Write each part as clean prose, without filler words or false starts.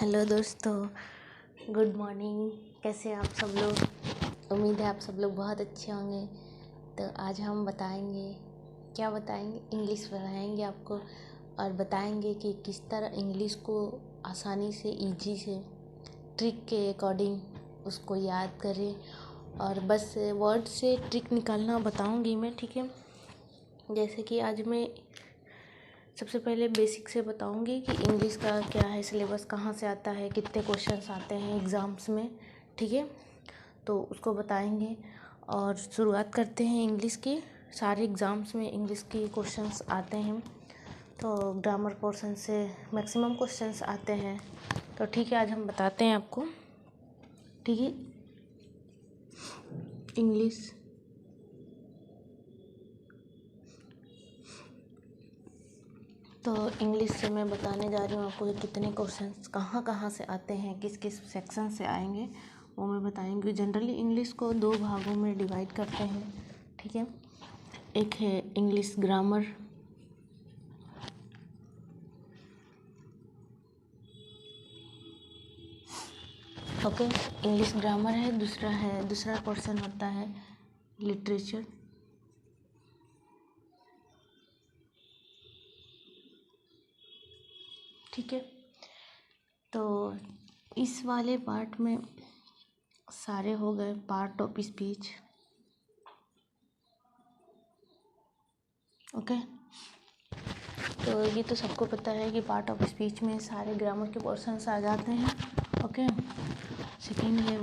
Hello दोस्तों, good morning. कैसे हैं आप सब लोग? उम्मीद है आप सब लोग बहुत अच्छे होंगे। तो आज हम क्या बताएंगे, इंग्लिश पढ़ाएंगे आपको और बताएंगे कि किस तरह इंग्लिश को आसानी से, इजी से, ट्रिक के अकॉर्डिंग उसको याद करें। और बस वर्ड से ट्रिक निकालना बताऊंगी मैं, ठीक है। जैसे कि आज मैं सबसे पहले बेसिक से बताऊंगी कि इंग्लिश का क्या है, सिलेबस कहाँ से आता है, कितने क्वेश्चंस आते हैं एग्ज़ाम्स में, ठीक है। तो उसको बताएंगे और शुरुआत करते हैं इंग्लिश की। सारे एग्ज़ाम्स में इंग्लिश की क्वेश्चंस आते हैं, तो ग्रामर पोर्शन से मैक्सिमम क्वेश्चंस आते हैं। तो ठीक है, आज हम बताते हैं आपको, ठीक है। इंग्लिश तो इंग्लिश से मैं बताने जा रही हूँ आपको कि कितने क्वेश्चंस कहाँ कहाँ से आते हैं, किस किस सेक्शन से आएंगे, वो मैं बताएंगी। जनरली इंग्लिश को दो भागों में डिवाइड करते हैं, ठीक है। एक है English grammar, okay, English grammar है। दूसरा पोर्शन होता है लिटरेचर, ठीक है। तो इस वाले पार्ट में सारे हो गए पार्ट ऑफ स्पीच, ओके। तो ये तो सबको पता है कि पार्ट ऑफ स्पीच में सारे ग्रामर के पोर्शंस आ जाते हैं, ओके। सेकेंड है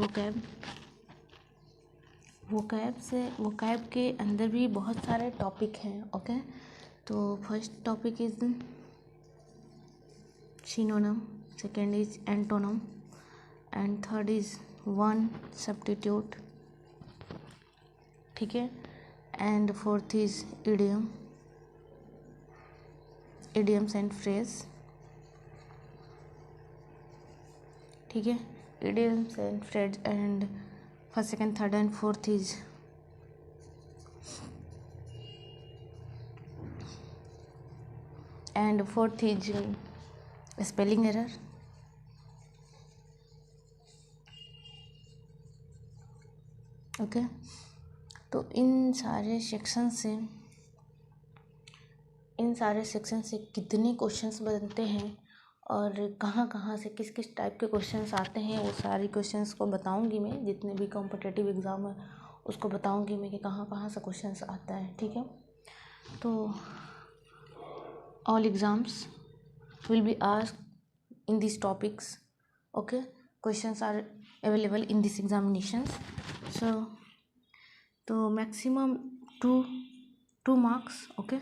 वोकैब के अंदर भी बहुत सारे टॉपिक हैं, ओके। तो first topic is synonym, second is antonym, and third is one substitute, ठीक है। And fourth is idioms and phrase, ठीक है। idioms and phrase and first, second, third and fourth is spelling error, okay. तो इन सारे section से कितने questions बनते हैं और कहाँ कहाँ से किस किस टाइप के क्वेश्चंस आते हैं, वो सारे क्वेश्चंस को बताऊंगी मैं। जितने भी कॉम्पिटिटिव एग्ज़ाम है उसको बताऊंगी मैं कि कहाँ कहाँ से क्वेश्चंस आता है, ठीक है। तो all exams will be asked in this topics, okay. Questions are available in this examinations. तो maximum two marks, okay.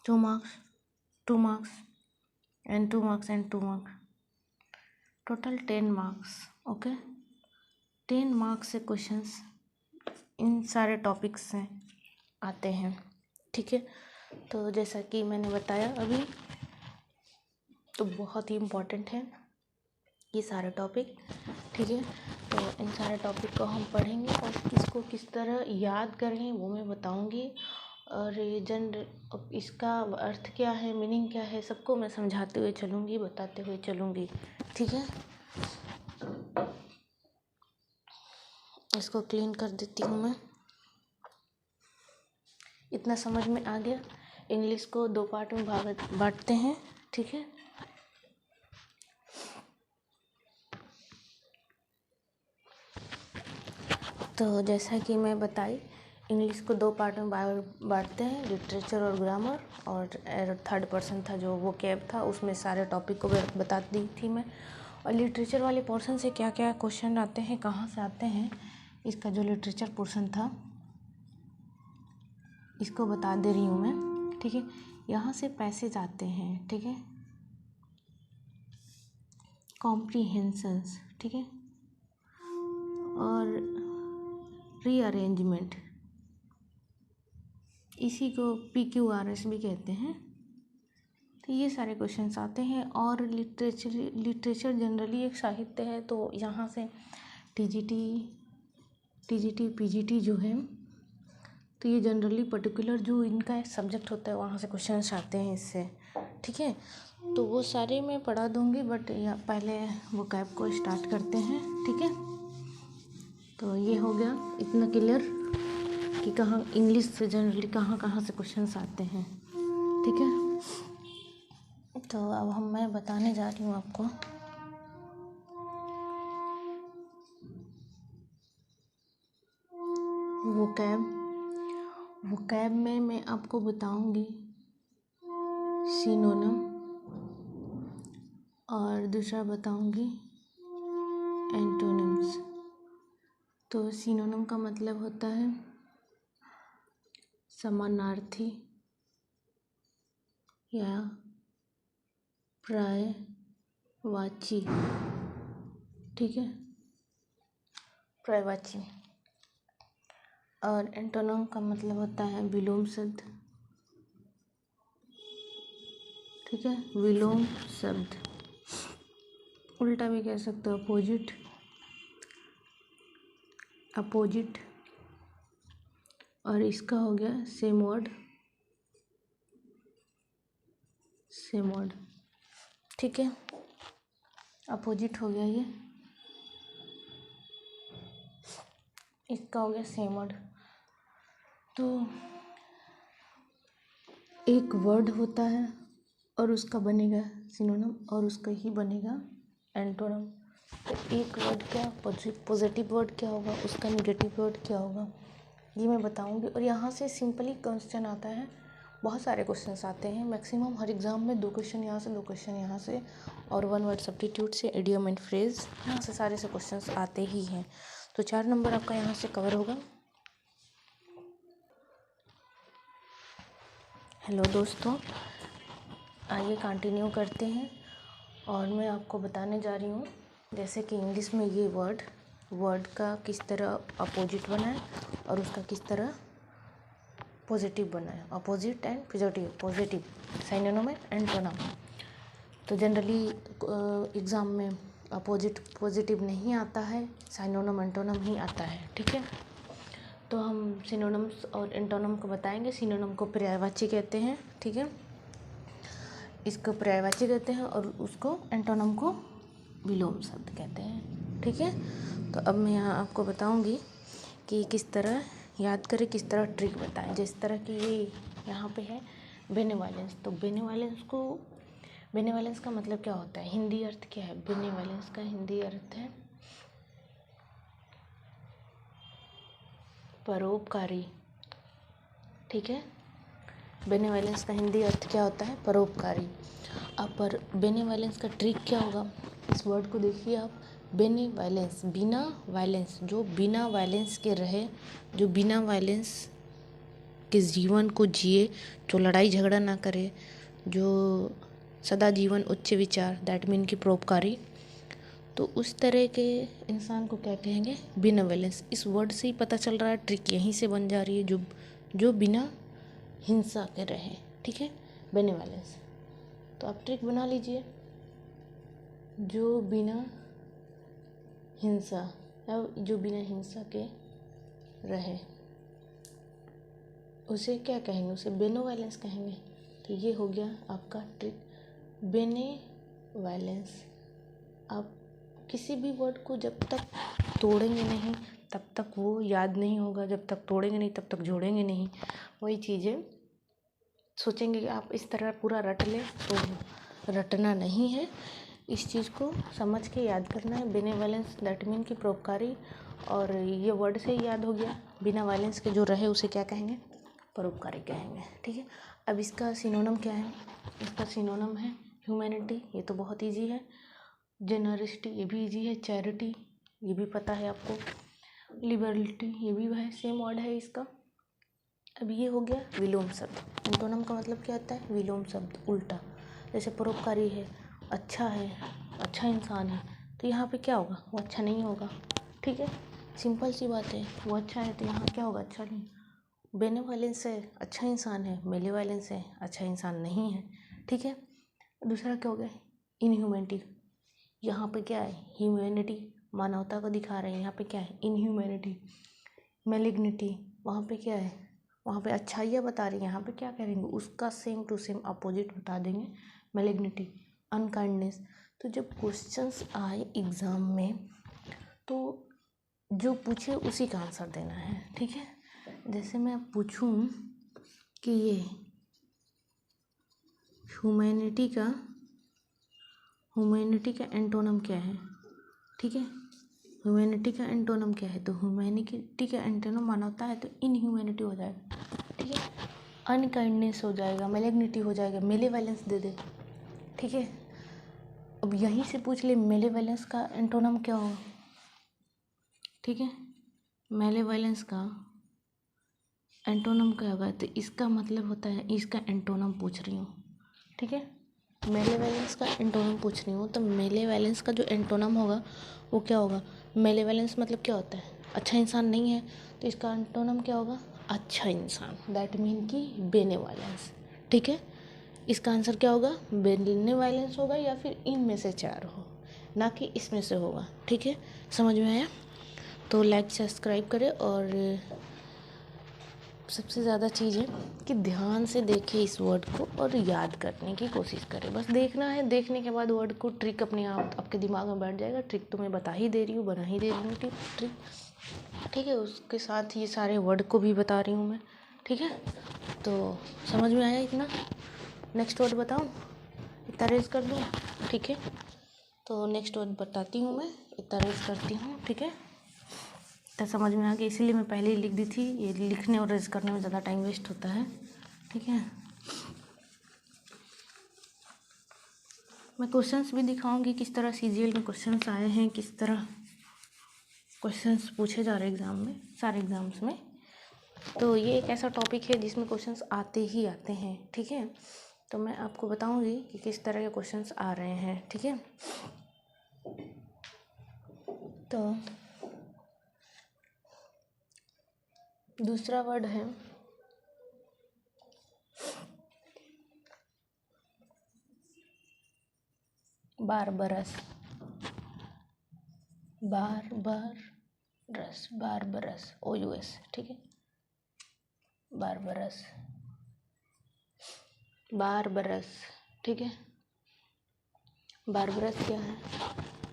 2 marks, 2 marks and 2 marks and 2 marks, total 10 marks, okay. 10 marks से क्वेश्चंस इन सारे topics से आते हैं, ठीक है। तो जैसा कि मैंने बताया अभी, तो बहुत ही इम्पोर्टेंट है ये सारे टॉपिक, ठीक है। तो इन सारे टॉपिक को हम पढ़ेंगे और इसको किस तरह याद करें वो मैं बताऊंगी। और इसका अर्थ क्या है, मीनिंग क्या है, सबको मैं समझाते हुए चलूँगी, बताते हुए चलूँगी, ठीक है। इसको क्लीन कर देती हूँ मैं। इतना समझ में आ गया। इंग्लिश को दो पार्ट में बांटते हैं, ठीक है। तो जैसा कि मैं बताई, इंग्लिश को दो पार्ट में बांटते हैं, लिटरेचर और ग्रामर। और थर्ड पर्सन था जो वोकैब था, उसमें सारे टॉपिक को बता दी थी मैं। और लिटरेचर वाले पोर्शन से क्या क्या क्वेश्चन आते हैं, कहाँ से आते हैं, इसका जो लिटरेचर पोर्शन था इसको बता दे रही हूँ मैं, ठीक है। यहाँ से पैसेज आते हैं, ठीक है, कॉम्प्रीहेंशंस, ठीक है, और रीअरेंजमेंट, इसी को PQRS भी कहते हैं। तो ये सारे क्वेश्चंस आते हैं। और लिटरेचर जनरली एक साहित्य है, तो यहाँ से TGT PGT जो है, तो ये जनरली पर्टिकुलर जो इनका एक सब्जेक्ट होता है वहाँ से क्वेश्चंस आते हैं इससे, ठीक है। तो वो सारे मैं पढ़ा दूँगी, बट या पहले वोकैब को स्टार्ट करते हैं, ठीक है। तो ये हो गया इतना क्लियर कि कहाँ इंग्लिश से जनरली कहाँ कहाँ से क्वेश्चंस आते हैं, ठीक है। तो अब मैं बताने जा रही हूँ आपको वोकैब में मैं आपको बताऊंगी सिनोनिम और दूसरा बताऊंगी एंटोनिम्स। तो सिनोनिम का मतलब होता है समानार्थी या पर्यायवाची, ठीक है, पर्यायवाची। और एंटोनिम का मतलब होता है विलोम शब्द, ठीक है, विलोम शब्द। उल्टा भी कह सकते हो, अपोजिट। और इसका हो गया सेम वर्ड, ठीक है। अपोजिट हो गया ये, इसका हो गया सेम वर्ड। तो एक वर्ड होता है और उसका बनेगा सिनोनिम और उसका ही बनेगा एंटोनिम। तो एक वर्ड क्या पॉजिटिव वर्ड क्या होगा, उसका नेगेटिव वर्ड क्या होगा, ये मैं बताऊंगी। और यहाँ से सिंपली क्वेश्चन आता है, बहुत सारे क्वेश्चंस आते हैं, मैक्सिमम हर एग्ज़ाम में 2 क्वेश्चन यहाँ से, 2 क्वेश्चन यहाँ से, और 1 वर्ड सब्स्टिट्यूट से, इडियम एंड फ्रेज, यहाँ से सारे से क्वेश्चंस आते ही हैं। तो 4 नंबर आपका यहाँ से कवर होगा। हेलो दोस्तों, आइए कंटिन्यू करते हैं। और मैं आपको बताने जा रही हूँ जैसे कि इंग्लिश में ये वर्ड का किस तरह अपोजिट बना है और उसका किस तरह पॉजिटिव बना है। Opposite and positive synonym and antonym. तो जनरली एग्ज़ाम में अपोजिट पॉजिटिव नहीं आता है, सिनोनिम एंटोनिम ही आता है, ठीक है। तो हम सिनोनिम्स और एंटोनिम को बताएंगे। सिनोनिम को पर्यायवाची कहते हैं, ठीक है, इसको पर्यायवाची कहते हैं, और उसको एंटोनिम को विलोम शब्द कहते हैं, ठीक है। तो अब मैं यहाँ आपको बताऊंगी कि किस तरह याद करें, किस तरह ट्रिक बताएं। जिस तरह की ये यहाँ पे है बेनेवोलेंस, तो बेनेवोलेंस का मतलब क्या होता है, हिंदी अर्थ क्या है। बेनेवोलेंस का हिंदी अर्थ है परोपकारी, ठीक है। बेनेवोलेंस का हिंदी अर्थ क्या होता है, परोपकारी। अब पर बेनेवोलेंस का ट्रिक क्या होगा, इस वर्ड को देखिए आप, बेनेवोलेंस, बिना वायलेंस, जो बिना वायलेंस के रहे, जो बिना वायलेंस के जीवन को जिए, जो लड़ाई झगड़ा ना करे, जो सदा जीवन उच्च विचार, दैट मीन की परोपकारी। तो उस तरह के इंसान को क्या कहेंगे, बेनेवोलेंस। इस वर्ड से ही पता चल रहा है, ट्रिक यहीं से बन जा रही है, जो बिना हिंसा के रहे, ठीक है, बेनेवोलेंस। तो आप ट्रिक बना लीजिए, जो बिना हिंसा के रहे, उसे क्या कहेंगे, उसे बेनेवोलेंस कहेंगे। तो ये हो गया आपका ट्रिक, बेनेवोलेंस। आप किसी भी वर्ड को जब तक तोड़ेंगे नहीं तब तक वो याद नहीं होगा, जब तक तोड़ेंगे नहीं तब तक जोड़ेंगे नहीं। वही चीज़ें सोचेंगे कि आप इस तरह पूरा रट लें, तो रटना नहीं है, इस चीज़ को समझ के याद करना है। बेनेवोलेंस दैट मीन की परोपकारी, और ये वर्ड से ही याद हो गया, बिना वायलेंस के जो रहे उसे क्या कहेंगे, परोपकारी कहेंगे, ठीक है। अब इसका सिनोनिम क्या है, इसका सिनोनिम है ह्यूमैनिटी, ये तो बहुत ईजी है। जेनरसिटी, ये भी ईजी है। चैरिटी, ये भी पता है आपको। लिबर्टी, ये भी है, सेम वर्ड है इसका। अब ये हो गया विलोम शब्द। एंटोनिम का मतलब क्या होता है, विलोम शब्द, उल्टा। जैसे परोपकारी है, अच्छा इंसान है, तो यहाँ पे क्या होगा, वो अच्छा नहीं होगा, ठीक है, सिंपल सी बात है। वो अच्छा है तो यहाँ क्या होगा, अच्छा नहीं। बेनेवोलेंस है, अच्छा इंसान है। मेलेवोलेंस है, अच्छा इंसान नहीं है, ठीक है। दूसरा क्या हो गया, इनह्यूमैनिटी। यहाँ पे क्या है, ह्यूमैनिटी, मानवता को दिखा रहे हैं, यहाँ पे क्या है, इनह्यूमैनिटी। मैलिग्निटी, वहाँ पे क्या है, वहाँ पे अच्छाइयाँ बता रही हैं, यहाँ पे क्या करेंगे, उसका सेम टू सेम अपोजिट बता देंगे, मैलिग्निटी, अनकाइंडनेस। तो जब क्वेश्चंस आए एग्ज़ाम में तो जो पूछे उसी का आंसर देना है, ठीक है। जैसे मैं पूछूं कि ये ह्यूमैनिटी का एंटोनम क्या है, ठीक है। ह्यूमैनिटी का एंटोनम क्या है, तो ह्यूमैनिटी का एंटोनम मानवता है, तो इनह्यूमैनिटी हो जाएगा, ठीक है। अनकाइंडनेस हो जाएगा, मैलिग्निटी हो जाएगा, मेलेवलेंस दे दे, ठीक है। अब यहीं से पूछ ले मेलेवलेंस का एंटोनम क्या होगा, ठीक है। मेलेवलेंस का एंटोनम क्या होगा, तो इसका मतलब होता है, इसका एंटोनम पूछ रही हूँ, ठीक है। मेलेवलेंस का एंटोनम पूछ रही हूँ, तो मेलेवलेंस का जो एंटोनम होगा वो क्या होगा। मेलेवलेंस मतलब क्या होता है, अच्छा इंसान नहीं है, तो इसका एंटोनम क्या होगा, अच्छा इंसान, दैट मीन कि बेनेवलेंस, ठीक है। इसका आंसर क्या होगा, बेनेवलेंस होगा, या फिर इनमें से चार हो, ना कि इसमें से होगा, ठीक है। समझ में आया, तो लाइक सब्सक्राइब करें, और सबसे ज़्यादा चीज़ है कि ध्यान से देखें इस वर्ड को और याद करने की कोशिश करें। बस देखना है, देखने के बाद वर्ड को ट्रिक अपने आप आपके दिमाग में बैठ जाएगा। ट्रिक तो मैं बता ही दे रही हूँ, बना ही दे रही हूँ ट्रिक, ठीक है। उसके साथ ये सारे वर्ड को भी बता रही हूँ मैं, ठीक है। तो समझ में आया इतना। नेक्स्ट वर्ड बताऊँ, इतना रेज कर दूँ, ठीक है। तो नेक्स्ट वर्ड बताती हूँ मैं, इतना रेज करती हूँ, ठीक है। तो समझ में आ गया, इसीलिए मैं पहले ही लिख दी थी। ये लिखने और रेज करने में ज़्यादा टाइम वेस्ट होता है, ठीक है। मैं क्वेश्चंस भी दिखाऊंगी, किस तरह सीजीएल में क्वेश्चंस आए हैं, किस तरह क्वेश्चंस पूछे जा रहे हैं एग्ज़ाम में, सारे एग्ज़ाम्स में। तो ये एक ऐसा टॉपिक है जिसमें क्वेश्चंस आते ही आते हैं, ठीक है। तो मैं आपको बताऊंगी कि किस तरह के क्वेश्चंस आ रहे हैं, ठीक है। तो दूसरा वर्ड है बारबरस, बारबरस OUS, ठीक है। बारबरस, ठीक है। बारबरस क्या है,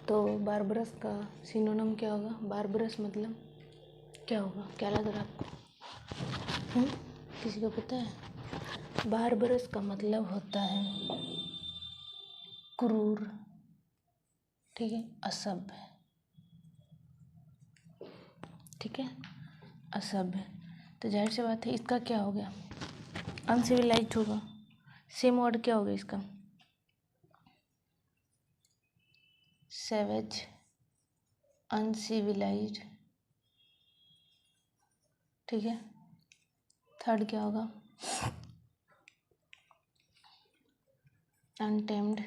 तो बारबरस का सिनोनिम क्या होगा, बारबरस मतलब क्या होगा, क्या लग रहा है आपको, किसी को पता है। बारबरस का मतलब होता है क्रूर, ठीक है, असभ्य, ठीक है, असभ्य। तो जाहिर सी बात है इसका क्या हो गया, अनसिविलाइज्ड होगा। सेम वर्ड क्या होगा इसका, सैवेज, अनसिविलाइज्ड, ठीक है। थर्ड क्या होगा, अनटेम्ड,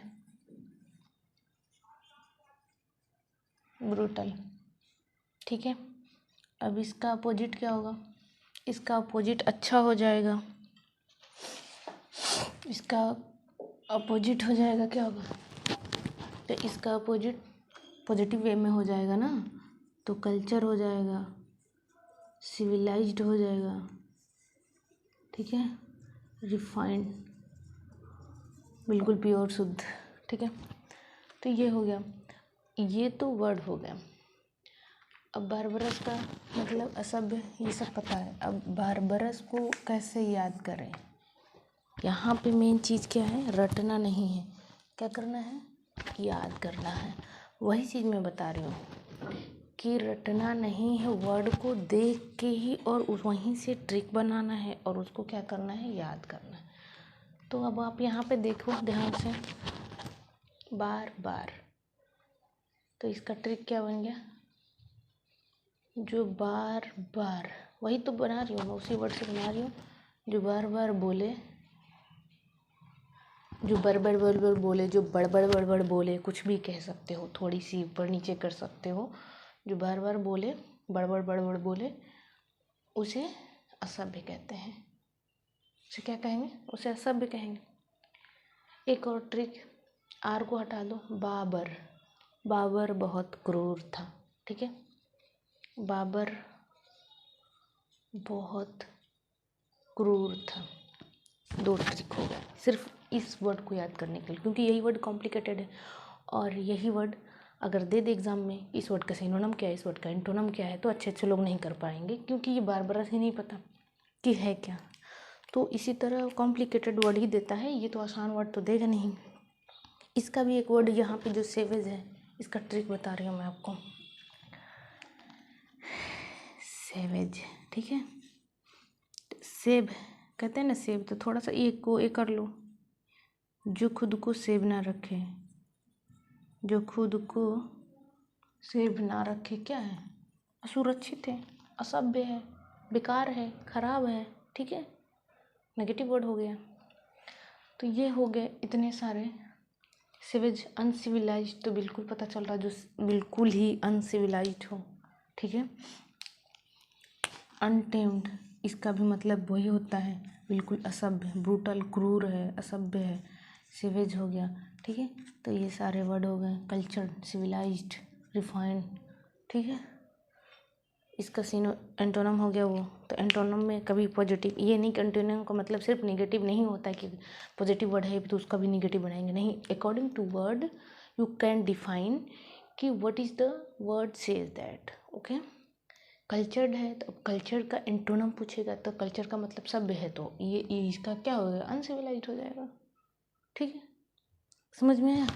ब्रूटल, ठीक है। अब इसका अपोजिट क्या होगा, इसका अपोजिट अच्छा हो जाएगा, इसका अपोजिट हो जाएगा क्या होगा, तो इसका अपोजिट पॉजिटिव वे में हो जाएगा ना, तो कल्चर हो जाएगा, सिविलाइज्ड हो जाएगा, ठीक है, रिफाइंड, बिल्कुल प्योर शुद्ध, ठीक है। तो ये हो गया, ये तो वर्ड हो गया। अब बारबरस का मतलब असभ्य, ये सब पता है। अब बारबरस को कैसे याद करें, यहाँ पे मेन चीज़ क्या है, रटना नहीं है, क्या करना है, याद करना है। वही चीज़ मैं बता रही हूँ कि रटना नहीं है, वर्ड को देख के ही और वहीं से ट्रिक बनाना है और उसको क्या करना है, याद करना है। तो अब आप यहाँ पे देखो ध्यान से, बार बार, तो इसका ट्रिक क्या बन गया, जो बार बार, वही तो बना रही हूँ मैं, उसी वर्ड से बना रही हूँ, जो बार बार बोले, जो बड़बड़ बड़बड़ बोले, जो बड़बड़ बड़बड़ बोले, कुछ भी कह सकते हो, थोड़ी सी ऊपर नीचे कर सकते हो, जो बार बार बोले, बड़बड़ बड़बड़ बोले, उसे असभ्य कहते हैं। उसे क्या कहेंगे, उसे असभ्य कहेंगे। एक और ट्रिक, आर को हटा दो, बाबर, बाबर बहुत क्रूर था, ठीक है, बाबर बहुत क्रूर था, दो ट्रिक हो गया, सिर्फ इस वर्ड को याद करने के लिए, क्योंकि यही वर्ड कॉम्प्लिकेटेड है। और यही वर्ड अगर दे दे एग्ज़ाम में, इस वर्ड का सिनोनिम क्या है, इस वर्ड का एंटोनिम क्या है, तो अच्छे अच्छे लोग नहीं कर पाएंगे, क्योंकि ये बार बार ही नहीं पता कि है क्या। तो इसी तरह कॉम्प्लिकेटेड वर्ड ही देता है, ये तो आसान वर्ड तो देगा नहीं। इसका भी एक वर्ड यहाँ पे जो सेवेज है, इसका ट्रिक बता रही हूँ मैं आपको। सेवेज, ठीक है। सेब कहते हैं ना, सेब, तो थोड़ा सा एक को एक कर लो, जो खुद को सेब ना रखे, जो खुद को सेब ना रखे क्या है, असुरक्षित है, असभ्य है, बेकार है, खराब है, ठीक है, नेगेटिव वर्ड हो गया। तो ये हो गए इतने सारे। सिवेज अनसिविलाइज्ड, तो बिल्कुल पता चल रहा जो बिल्कुल ही अनसिविलाइज्ड हो, ठीक है। अनटेम्ड, इसका भी मतलब वही होता है, बिल्कुल असभ्य, ब्रूटल, क्रूर है, असभ्य है, सिवेज हो गया, ठीक है। तो ये सारे वर्ड हो गए। कल्चर्ड, सिविलाइज्ड, रिफाइंड, ठीक है। इसका एंटोनिम हो गया वो। तो एंटोनिम में कभी पॉजिटिव, ये नहीं कि एंटोनिम का मतलब सिर्फ नेगेटिव नहीं होता है कि पॉजिटिव वर्ड है तो उसका भी नेगेटिव बनाएंगे, नहीं। According to word you can define कि what is the word says that, okay. Cultured है तो अब कल्चर का एंटोनिम पूछेगा, तो कल्चर का मतलब सभ्य है, तो ये इसका क्या होगा, अनसिविलाइज्ड हो जाएगा, ठीक है। समझ में आया।